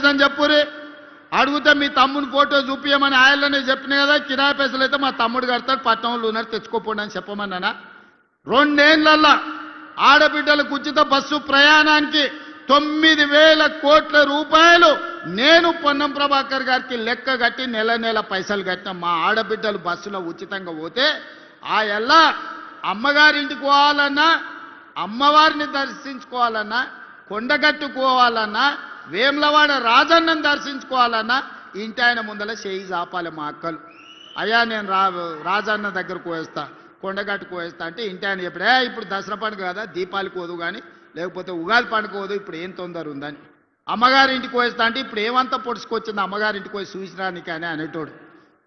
నిజం చెప్పురి. అడిగితే మీ తమ్ముని ఫోటో చూపించమని ఆయననే చెప్పిన కదా. కిరాయి పైసలు అయితే మా తమ్ముడు కడతాడు, పట్టణంలో ఉన్నారు తెచ్చుకోపోండి అని చెప్పమన్నానా? 2 ఏళ్లల్లా ఆడబిడ్డలకు ఉచిత బస్సు ప్రయాణానికి 9,000 కోట్ల రూపాయలు నేను పొన్నం ప్రభాకర్ గారికి లెక్క కట్టి నెల నెల పైసలు కట్టిన. మా ఆడబిడ్డలు బస్సులో ఉచితంగా పోతే ఆ ఎల్లా అమ్మగారింటికి పోవాలన్నా, అమ్మవారిని దర్శించుకోవాలన్నా, కొండగట్టుకోవాలన్నా, వేములవాడ రాజన్నను దర్శించుకోవాలన్నా ఇంటి ఆయన ముందల చేయి చాపాలి మా అక్కలు. అయ్యా నేను రాజన్న దగ్గరకు పోయేస్తా, కొండగట్టుకు పోయేస్తా అంటే ఇంటి ఆయన చెప్పాడు, ఇప్పుడు దసరా పండుగ కదా దీపాలకు పోదు కానీ, లేకపోతే ఉగాది పండుగ పోదు, ఇప్పుడు ఏం తొందర ఉందని. అమ్మగారింటికి పోయేస్తా అంటే ఇప్పుడు ఏమంతా పొడుచుకొచ్చింది అమ్మగారింటికి పోయి చూసిరానికి అని అనేటోడు.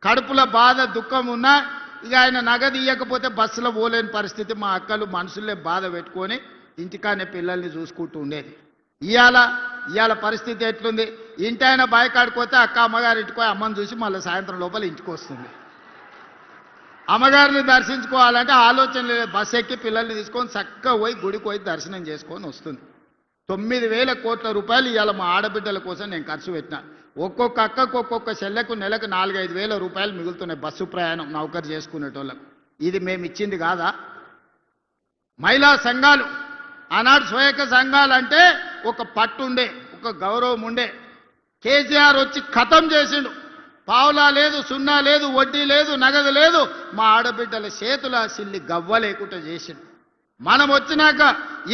కడుపులో బాధ దుఃఖం ఉన్నా ఇక ఆయన నగదు ఇవ్వకపోతే బస్సులో పోలేని పరిస్థితి. మా అక్కలు మనసులే బాధ పెట్టుకొని ఇంటికానే పిల్లల్ని చూసుకుంటూ ఉండేది. ఇవాళ పరిస్థితి ఎట్లుంది? ఇంటి ఆయన బాయికాడిపోతే అక్క అమ్మగారింటికి పోయి అమ్మని చూసి మళ్ళీ సాయంత్రం లోపల ఇంటికి వస్తుంది. అమ్మగారిని దర్శించుకోవాలంటే ఆలోచన లేదు, బస్సు ఎక్కి పిల్లల్ని తీసుకొని చక్కగా పోయి గుడికి పోయి దర్శనం చేసుకొని వస్తుంది. 9,000 కోట్ల రూపాయలు ఇవాళ మా ఆడబిడ్డల కోసం నేను ఖర్చు పెట్టినా. ఒక్కొక్క అక్కకు ఒక్కొక్క చెల్లెకు నెలకు 4-5 వేల రూపాయలు మిగులుతున్నాయి బస్సు ప్రయాణం నౌకరు చేసుకునేటోళ్ళకు. ఇది మేము ఇచ్చింది కాదా? మహిళా సంఘాలు ఆనాడు స్వయక సంఘాలు అంటే ఒక పట్టు ఉండే, ఒక గౌరవం ఉండే. కేసీఆర్ వచ్చి ఖతం చేసిండు. పావులా లేదు, సున్నా లేదు, వడ్డీ లేదు, నగదు లేదు. మా ఆడబిడ్డల చేతుల సిల్లి గవ్వ లేకుండా చేసిండు. మనం వచ్చినాక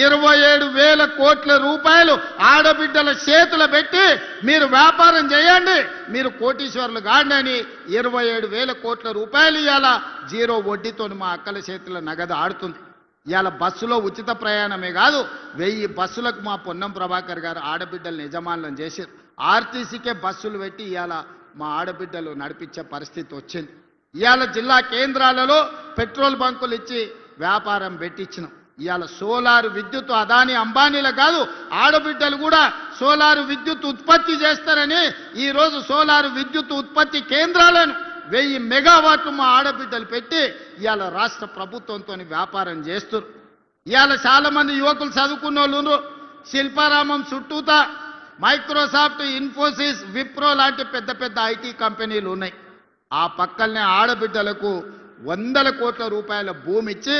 27,000 కోట్ల రూపాయలు ఆడబిడ్డల చేతులు పెట్టి మీరు వ్యాపారం చేయండి, మీరు కోటీశ్వరులు కాండి అని 27,000 కోట్ల రూపాయలు ఇవాళ జీరో వడ్డీతో మా అక్కల చేతుల నగదు ఆడుతుంది. ఇవాళ బస్సులో ఉచిత ప్రయాణమే కాదు, 1000 బస్సులకు మా పొన్నం ప్రభాకర్ గారు ఆడబిడ్డలను యజమానులను చేశారు. ఆర్టీసీకే బస్సులు పెట్టి ఇవాళ మా ఆడబిడ్డలు నడిపించే పరిస్థితి వచ్చింది. ఇవాళ జిల్లా కేంద్రాలలో పెట్రోల్ బంకులు ఇచ్చి వ్యాపారం పెట్టించినాం. ఇవాళ సోలారు విద్యుత్ అదాని అంబానీల కాదు, ఆడబిడ్డలు కూడా సోలారు విద్యుత్ ఉత్పత్తి చేస్తారని ఈరోజు సోలారు విద్యుత్ ఉత్పత్తి కేంద్రాలను 1000 మెగావాట్లు మా ఆడబిడ్డలు పెట్టి ఇవాళ రాష్ట్ర ప్రభుత్వంతో వ్యాపారం చేస్తారు. ఇవాళ చాలా మంది యువకులు చదువుకున్న వాళ్ళు శిల్పారామం చుట్టూతా మైక్రోసాఫ్ట్, ఇన్ఫోసిస్, విప్రో లాంటి పెద్ద పెద్ద ఐటీ కంపెనీలు ఉన్నాయి. ఆ పక్కనే ఆడబిడ్డలకు 100 కోట్ల రూపాయల భూమి ఇచ్చి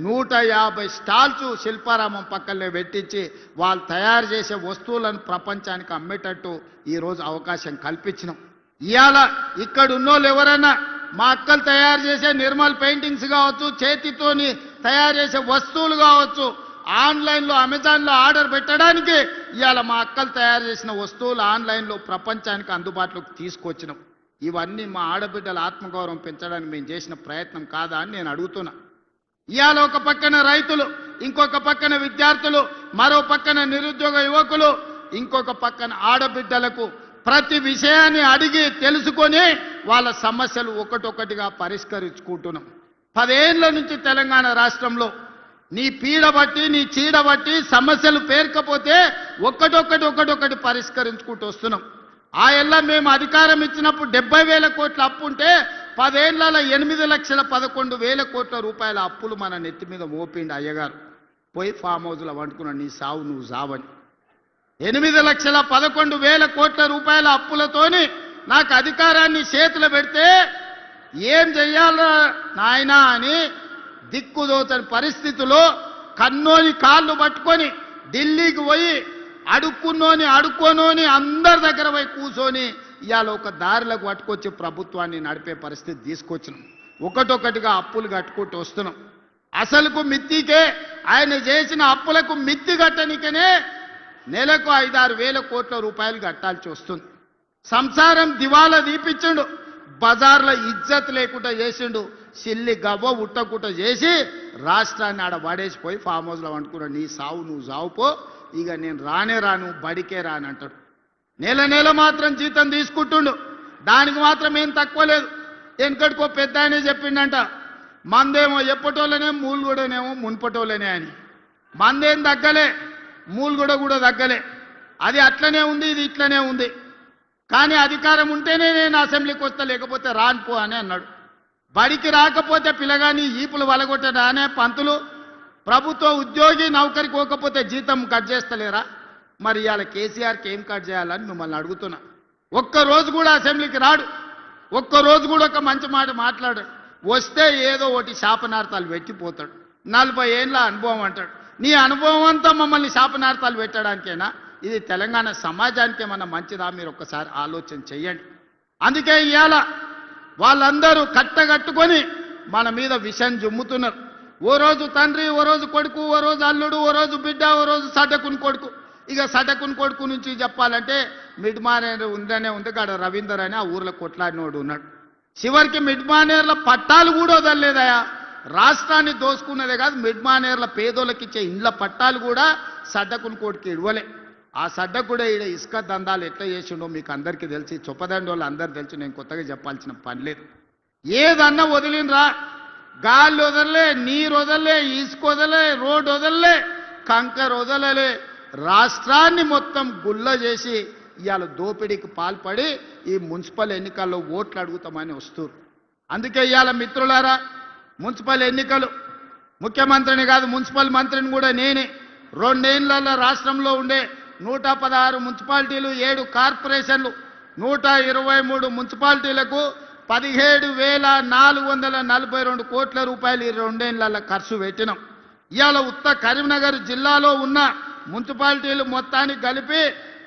150 స్టాల్స్ శిల్పారామం పక్కనే పెట్టించి వాళ్ళు తయారు చేసే వస్తువులను ప్రపంచానికి అమ్మేటట్టు ఈరోజు అవకాశం కల్పించినాం. ఇవాళ ఇక్కడ ఉన్నోళ్ళు ఎవరైనా మా అక్కలు తయారు చేసే నిర్మల్ పెయింటింగ్స్ కావచ్చు, చేతితోని తయారు చేసే వస్తువులు కావచ్చు, ఆన్లైన్లో అమెజాన్లో ఆర్డర్ పెట్టడానికి ఇవాళ మా అక్కలు తయారు చేసిన వస్తువులు ఆన్లైన్లో ప్రపంచానికి అందుబాటులోకి తీసుకొచ్చినాం. ఇవన్నీ మా ఆడబిడ్డల ఆత్మగౌరవం పెంచడానికి మేము చేసిన ప్రయత్నం కాదా అని నేను అడుగుతున్నా. ఇవాళ ఒక పక్కన రైతులు, ఇంకొక పక్కన విద్యార్థులు, మరో పక్కన నిరుద్యోగ యువకులు, ఇంకొక పక్కన ఆడబిడ్డలకు ప్రతి విషయాన్ని అడిగి తెలుసుకొని వాళ్ళ సమస్యలు ఒకటొకటిగా పరిష్కరించుకుంటున్నాం. 10 ఏళ్ల నుంచి తెలంగాణ రాష్ట్రంలో నీ పీడ బట్టి, నీ చీడ బట్టి సమస్యలు పేర్కపోతే ఒకటొకటి పరిష్కరించుకుంటూ వస్తున్నాం. ఆ ఎల్లా మేము అధికారం ఇచ్చినప్పుడు 70,000 కోట్ల అప్పు ఉంటే 10 ఏళ్లలో 8,11,000 కోట్ల రూపాయల అప్పులు మన నెత్తి మీద మోపిండి అయ్యగారు. పోయి ఫామ్ హౌస్లో వండుకున్నాడు, నీ సావు నువ్వు సావని. 8,11,000 కోట్ల రూపాయల అప్పులతోని నాకు అధికారాన్ని చేతులు పెడితే ఏం చెయ్యాలో నాయనా అని దిక్కుదోచని పరిస్థితిలో కన్నోని కాళ్ళు పట్టుకొని ఢిల్లీకి పోయి అడుక్కోనోని అందరి దగ్గర పోయి కూర్చొని ఇవాళ ఒక దారిలోకి పట్టుకొచ్చి ప్రభుత్వాన్ని నడిపే పరిస్థితి తీసుకొచ్చినాం. ఒకటొకటిగా అప్పులు కట్టుకుంటూ వస్తున్నాం. అసలుకు మిత్తికే ఆయన చేసిన అప్పులకు మిత్తి కట్టనికనే నెలకు 5-6 వేల కోట్ల రూపాయలు కట్టాల్సి వస్తుంది. సంసారం దివాలా దీపించిండు, బజార్లో ఇజ్జత్ లేకుండా చేసిండు, సిల్లి గవ్వ ఉట్టకుట్ట చేసి రాష్ట్రాన్ని ఆడ పడేసిపోయి ఫామ్ హౌస్లో వండుకున్నాడు. నీ సావు నువ్వు సావుపో, ఇక నేను రాను బడికే రాను అంటాడు. నెల మాత్రం జీతం తీసుకుంటుండు, దానికి మాత్రం ఏం తక్కువ లేదు. వెనకటికో పెద్ద ఆయనే చెప్పిండంట, మందేమో ఎప్పటోళ్ళనే మూలుగూడనేమో మున్పటోళ్ళనే అని. మందేం తగ్గలే, మూలుగూడ కూడా తగ్గలే. అది అట్లనే ఉంది, ఇది ఇట్లనే ఉంది. కానీ అధికారం ఉంటేనే నేను అసెంబ్లీకి వస్తా, లేకపోతే రానుపో అని అన్నాడు. బడికి రాకపోతే పిల్లగాని ఈపులు వలగొట్టడా అనే పంతులు ప్రభుత్వ ఉద్యోగి నౌకరికి పోకపోతే జీతం కట్ చేస్తలేరా? మరి ఇవాళ కేసీఆర్కి ఏం కట్ చేయాలని మిమ్మల్ని అడుగుతున్నా. ఒక్కరోజు కూడా అసెంబ్లీకి రాడు, ఒక్కరోజు కూడా ఒక మంచి మాట మాట్లాడాడు. వస్తే ఏదో ఒకటి శాపనార్థాలు పెట్టిపోతాడు. 40 ఏళ్ళ అనుభవం అంటాడు. నీ అనుభవం అంతా మమ్మల్ని శాపనార్థాలు పెట్టడానికేనా? ఇది తెలంగాణ సమాజానికి ఏమన్నా మంచిదా? మీరు ఒక్కసారి ఆలోచన చెయ్యండి. అందుకే ఇవాళ వాళ్ళందరూ కట్టగట్టుకొని మన మీద విషం జుమ్ముతున్నారు. ఓ రోజు తండ్రి, ఓ రోజు కొడుకు, ఓ రోజు అల్లుడు, ఓ రోజు బిడ్డ, ఓ రోజు సటకుని కొడుకు. ఇక సటకుని కొడుకు నుంచి చెప్పాలంటే మిడ్మానేర్ ఉందనే ఉంది కాడ రవీందర్ అని ఆ ఊర్లో కొట్లాడినోడు ఉన్నాడు. చివరికి మిడ్మానేర్ల పట్టాలు కూడా వదలలేదయా. రాష్ట్రాన్ని దోసుకున్నదే కాదు, మిడ్మానేర్ల పేదోళ్ళకి ఇచ్చే ఇండ్ల పట్టాలు కూడా సడ్డకుని కొడుకు ఇవ్వలే. ఆ సడ్డ కూడా ఈడ ఇసుక దందాలు ఎట్లా చేసిండో మీకు అందరికీ తెలిసి, చొప్పదండి వాళ్ళు అందరు తెలిసి, నేను కొత్తగా చెప్పాల్సిన పని లేదు. ఏదన్నా వదిలినరా, గాలి వదలలే, నీరు వదలలే, ఇసుక వదలలే, రోడ్డు వదలలే, కంకర వదలలే. రాష్ట్రాన్ని మొత్తం గుల్ల చేసి ఇవాళ దోపిడీకి పాల్పడి ఈ మున్సిపల్ ఎన్నికల్లో ఓట్లు అడుగుతామని వస్తున్నారు. అందుకే ఇవాళ మిత్రులారా, మున్సిపల్ ఎన్నికలు ముఖ్యమంత్రిని కాదు మున్సిపల్ మంత్రిని కూడా నేనే. 2 ఏళ్లలో రాష్ట్రంలో ఉండే 116 మున్సిపాలిటీలు, 7 కార్పొరేషన్లు, 123 మున్సిపాలిటీలకు 17,442 కోట్ల రూపాయలు ఈ 2 ఏళ్లలో ఖర్చు పెట్టినాం. ఇవాళ ఉత్త కరీంనగర్ జిల్లాలో ఉన్న మున్సిపాలిటీలు మొత్తానికి కలిపి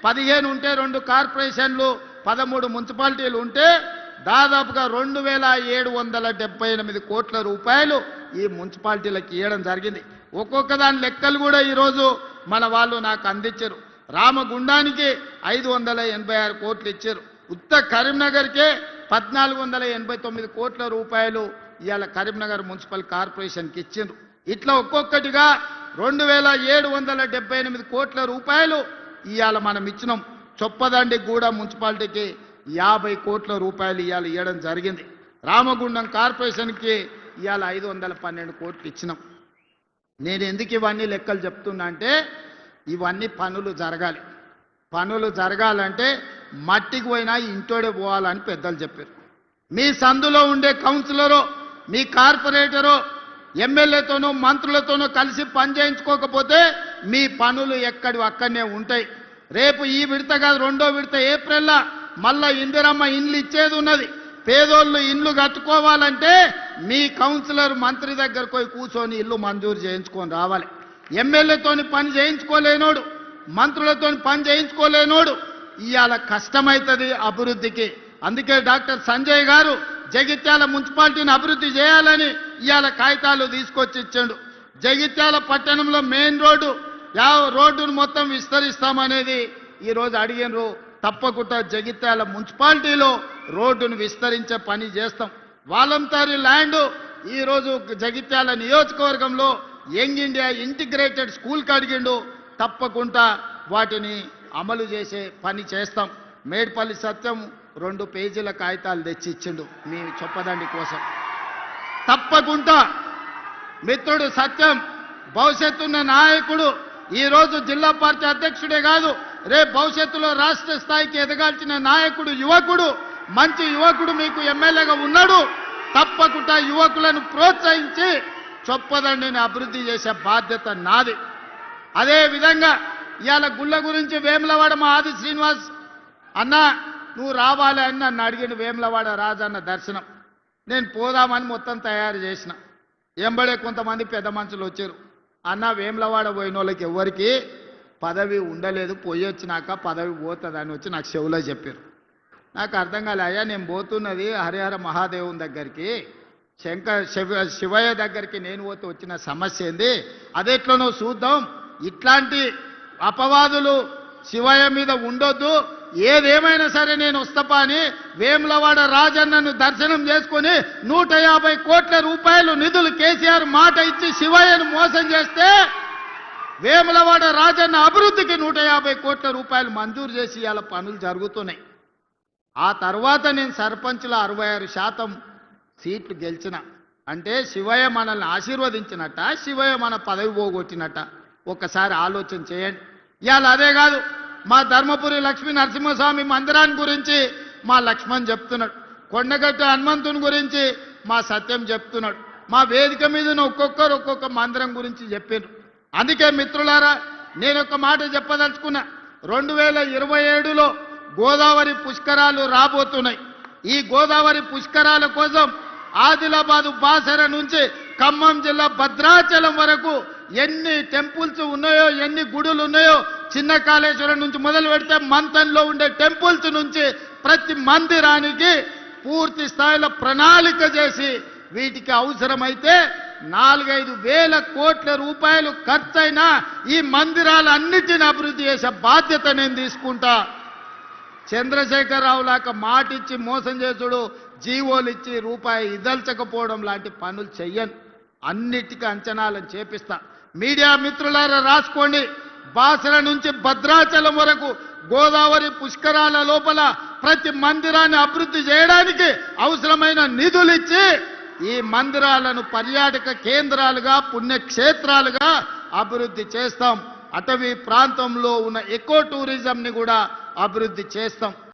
15 ఉంటే, 2 కార్పొరేషన్లు 13 మున్సిపాలిటీలు ఉంటే దాదాపుగా 2,778 కోట్ల రూపాయలు ఈ మున్సిపాలిటీలకు ఇవ్వడం జరిగింది. ఒక్కొక్క దాని లెక్కలు కూడా ఈరోజు మన వాళ్ళు నాకు అందించారు. రామగుండానికి 586 కోట్లు ఇచ్చారు. ఉత్త కరీంనగర్కే 1,489 కోట్ల రూపాయలు ఇవాళ కరీంనగర్ మున్సిపల్ కార్పొరేషన్కి ఇచ్చిండ్రు. ఇట్లా ఒక్కొక్కటిగా 2,778 కోట్ల రూపాయలు ఇవాళ మనం ఇచ్చినాం. చొప్పదండి గూడ మున్సిపాలిటీకి 50 కోట్ల రూపాయలు ఇవాళ ఇవ్వడం జరిగింది. రామగుండం కార్పొరేషన్కి ఇవాళ 512 కోట్లు ఇచ్చినాం. నేను ఎందుకు ఇవన్నీ లెక్కలు చెప్తున్నా అంటే, ఇవన్నీ పనులు జరగాలి. పనులు జరగాలంటే మట్టికి పోయినా ఇంటోడే పోవాలని పెద్దలు చెప్పారు. మీ సందులో ఉండే కౌన్సిలరో, మీ కార్పొరేటరో, ఎమ్మెల్యేతోనో మంత్రులతోనో కలిసి పని చేయించుకోకపోతే మీ పనులు ఎక్కడి అక్కడనే ఉంటాయి. రేపు ఈ విడత కాదు, 2వ విడత ఏప్రిల్లో మళ్ళా ఇందిరమ్మ ఇండ్లు ఇచ్చేది ఉన్నది. పేదోళ్ళు ఇండ్లు కట్టుకోవాలంటే మీ కౌన్సిలర్ మంత్రి దగ్గరకు పోయి కూర్చొని ఇల్లు మంజూరు చేయించుకొని రావాలి. ఎమ్మెల్యేతోని పని చేయించుకోలేనోడు, మంత్రులతోని పని చేయించుకోలేనోడు ఇవాళ కష్టమవుతుంది అభివృద్ధికి. అందుకే డాక్టర్ సంజయ్ గారు జగిత్యాల మున్సిపాలిటీని అభివృద్ధి చేయాలని ఇవాళ కాగితాలు తీసుకొచ్చి ఇచ్చాడు. జగిత్యాల పట్టణంలో మెయిన్ రోడ్డును మొత్తం విస్తరిస్తామనేది ఈరోజు అడిగినరు. తప్పకుండా జగిత్యాల మున్సిపాలిటీలో రోడ్డును విస్తరించే పని చేస్తాం. వాలంటరీ ల్యాండ్ ఈరోజు జగిత్యాల నియోజకవర్గంలో యంగ్ ఇండియా ఇంటిగ్రేటెడ్ స్కూల్కి అడిగిండు. తప్పకుండా వాటిని అమలు చేసే పని చేస్తాం. మేడ్పల్లి సత్యం 2 పేజీల కాగితాలు తెచ్చి ఇచ్చిండు మీ చొప్పదండి కోసం. తప్పకుండా మిత్రుడు సత్యం భవిష్యత్తున్న నాయకుడు. ఈరోజు జిల్లా పార్టీ అధ్యక్షుడే కాదు, రేపు భవిష్యత్తులో రాష్ట్ర స్థాయికి ఎదగాల్సిన నాయకుడు, యువకుడు, మంచి యువకుడు మీకు ఎమ్మెల్యేగా ఉన్నాడు. తప్పకుండా యువకులను ప్రోత్సహించి చొప్పదండిని అభివృద్ధి చేసే బాధ్యత నాది. అదే విధంగా ఇవాళ గుళ్ళ గురించి వేములవాడ మా ఆది శ్రీనివాస్ అన్న నువ్వు రావాలి అని నన్ను అడిగిన. వేములవాడ రాజన్న దర్శనం నేను పోదామని మొత్తం తయారు చేసిన. ఎంబడే కొంతమంది పెద్ద మనుషులు వచ్చారు. అన్న వేములవాడ పోయిన వాళ్ళకి ఎవరికి పదవి ఉండలేదు, పోయి వచ్చినాక పదవి పోతుందని వచ్చి నాకు చెవులో చెప్పారు. నాకు అర్థం కాలే. అయ్యా నేను పోతున్నది హరిహర మహాదేవుని దగ్గరికి, శివయ్య దగ్గరికి నేను పోతే వచ్చిన సమస్య ఏంది, అదెట్లనో చూద్దాం. ఇట్లాంటి అపవాదులు శివయ్య మీద ఉండొద్దు, ఏదేమైనా సరే నేను వస్తపా అని వేములవాడ రాజన్నను దర్శనం చేసుకొని 150 కోట్ల రూపాయలు నిధులు కేసీఆర్ మాట ఇచ్చి శివయ్యను మోసం చేస్తే వేములవాడ రాజన్న అభివృద్ధికి 150 కోట్ల రూపాయలు మంజూరు చేసి ఇవాళ పనులు జరుగుతున్నాయి. ఆ తర్వాత నేను సర్పంచ్లో 66% సీట్లు గెలిచిన. అంటే శివయ్య మనల్ని ఆశీర్వదించినట్ట, శివయ్య మన పదవి పోగొట్టినట్ట? ఒక్కసారి ఆలోచన చేయండి. ఇవాళ అదే కాదు, మా ధర్మపురి లక్ష్మీ నరసింహస్వామి మందిరాన్ని గురించి మా లక్ష్మణ్ చెప్తున్నాడు, కొండగట్టు హనుమంతుని గురించి మా సత్యం చెప్తున్నాడు, మా వేదిక మీద ఒక్కొక్కరు ఒక్కొక్క మందిరం గురించి చెప్పారు. అందుకే మిత్రులారా నేను ఒక మాట చెప్పదలుచుకున్నా. 2027లో గోదావరి పుష్కరాలు రాబోతున్నాయి. ఈ గోదావరి పుష్కరాల కోసం ఆదిలాబాదు బాసర నుంచి ఖమ్మం జిల్లా భద్రాచలం వరకు ఎన్ని టెంపుల్స్ ఉన్నాయో, ఎన్ని గుడులు ఉన్నాయో, చిన్న కాళేశ్వరం నుంచి మొదలు పెడితే మంతన్లో ఉండే టెంపుల్స్ నుంచి ప్రతి మందిరానికి పూర్తి స్థాయిలో ప్రణాళిక చేసి వీటికి అవసరమైతే 4-5 వేల కోట్ల రూపాయలు ఖర్చైనా ఈ మందిరాలన్నిటిని అభివృద్ధి చేసే బాధ్యత నేను తీసుకుంటా. చంద్రశేఖరరావు లాగా మాటిచ్చి మోసం చేసుడు, జీవోలు ఇచ్చి రూపాయి ఇదల్చకపోవడం లాంటి పనులు చెయ్యను. అన్నిటికీ అంచనాలను చేపిస్తా. మీడియా మిత్రులారా రాసుకోండి. బాసర నుంచి భద్రాచలం వరకు గోదావరి పుష్కరాల లోపల ప్రతి మందిరాన్ని అభివృద్ధి చేయడానికి అవసరమైన నిధులు ఇచ్చి ఈ మందిరాలను పర్యాటక కేంద్రాలుగా, పుణ్యక్షేత్రాలుగా అభివృద్ధి చేస్తాం. అటవీ ప్రాంతంలో ఉన్న ఎకో టూరిజంని కూడా అభివృద్ధి చేస్తాం.